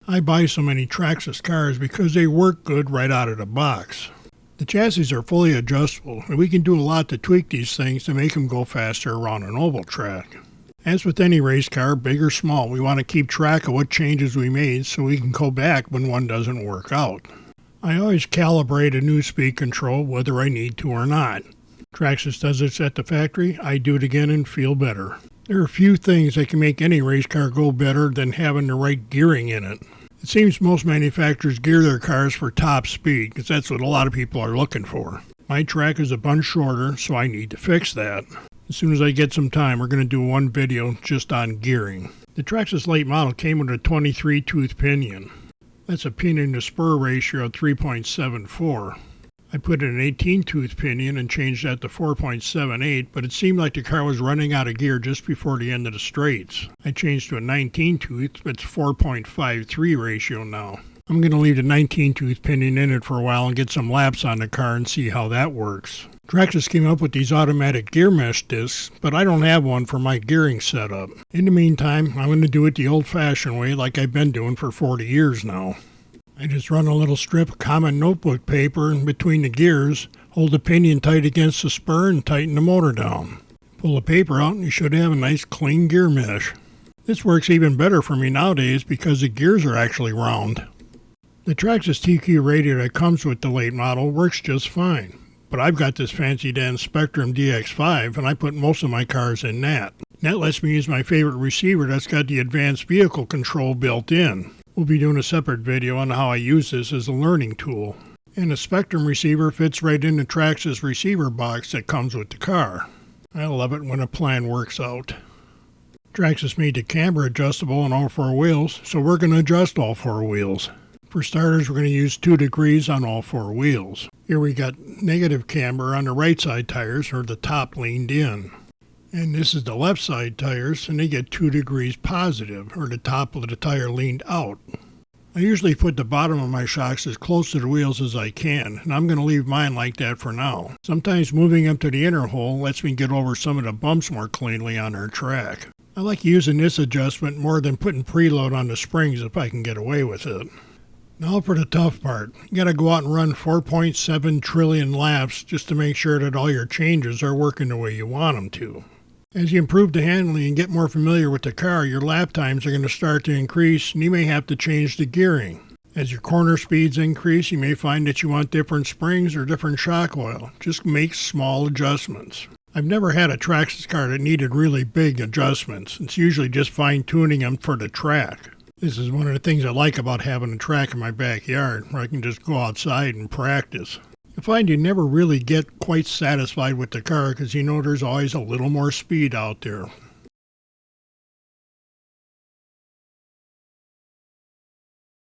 I buy so many Traxxas cars because they work good right out of the box. The chassis are fully adjustable, and we can do a lot to tweak these things to make them go faster around an oval track. As with any race car, big or small, we want to keep track of what changes we made so we can go back when one doesn't work out. I always calibrate a new speed control whether I need to or not. Traxxas does this at the factory, I do it again and feel better. There are few things that can make any race car go better than having the right gearing in it. It seems most manufacturers gear their cars for top speed because that's what a lot of people are looking for. My track is a bunch shorter, so I need to fix that. As soon as I get some time, we're going to do one video just on gearing. The Traxxas Late model came with a 23 tooth pinion. That's a pinion to spur ratio of 3.74. I put in an 18 tooth pinion and changed that to 4.78, but it seemed like the car was running out of gear just before the end of the straights. I changed to a 19 tooth, it's 4.53 ratio now. I'm going to leave the 19 tooth pinion in it for a while and get some laps on the car and see how that works. Traxxas came up with these automatic gear mesh discs, but I don't have one for my gearing setup. In the meantime, I'm going to do it the old-fashioned way like I've been doing for 40 years now. I just run a little strip of common notebook paper in between the gears, hold the pinion tight against the spur, and tighten the motor down. Pull the paper out and you should have a nice clean gear mesh. This works even better for me nowadays because the gears are actually round. The Traxxas TQ radio that comes with the Late model works just fine, but I've got this fancy Dan Spectrum DX5 and I put most of my cars in that. That lets me use my favorite receiver that's got the advanced vehicle control built in. We'll be doing a separate video on how I use this as a learning tool. And the Spectrum receiver fits right in the Traxxas receiver box that comes with the car. I love it when a plan works out. Traxxas made the camber adjustable on all four wheels, so we're going to adjust all four wheels. For starters, we're going to use 2 degrees on all four wheels. Here we got negative camber on the right side tires, or the top leaned in. And this is the left side tires, and they get 2 degrees positive, or the top of the tire leaned out. I usually put the bottom of my shocks as close to the wheels as I can, and I'm going to leave mine like that for now. Sometimes moving them to the inner hole lets me get over some of the bumps more cleanly on our track. I like using this adjustment more than putting preload on the springs if I can get away with it. Now for the tough part. You gotta go out and run 4.7 trillion laps just to make sure that all your changes are working the way you want them to. As you improve the handling and get more familiar with the car, your lap times are going to start to increase and you may have to change the gearing. As your corner speeds increase, you may find that you want different springs or different shock oil. Just make small adjustments. I've never had a Traxxas car that needed really big adjustments. It's usually just fine-tuning them for the track. This is one of the things I like about having a track in my backyard where I can just go outside and practice. You find you never really get quite satisfied with the car because you know there's always a little more speed out there.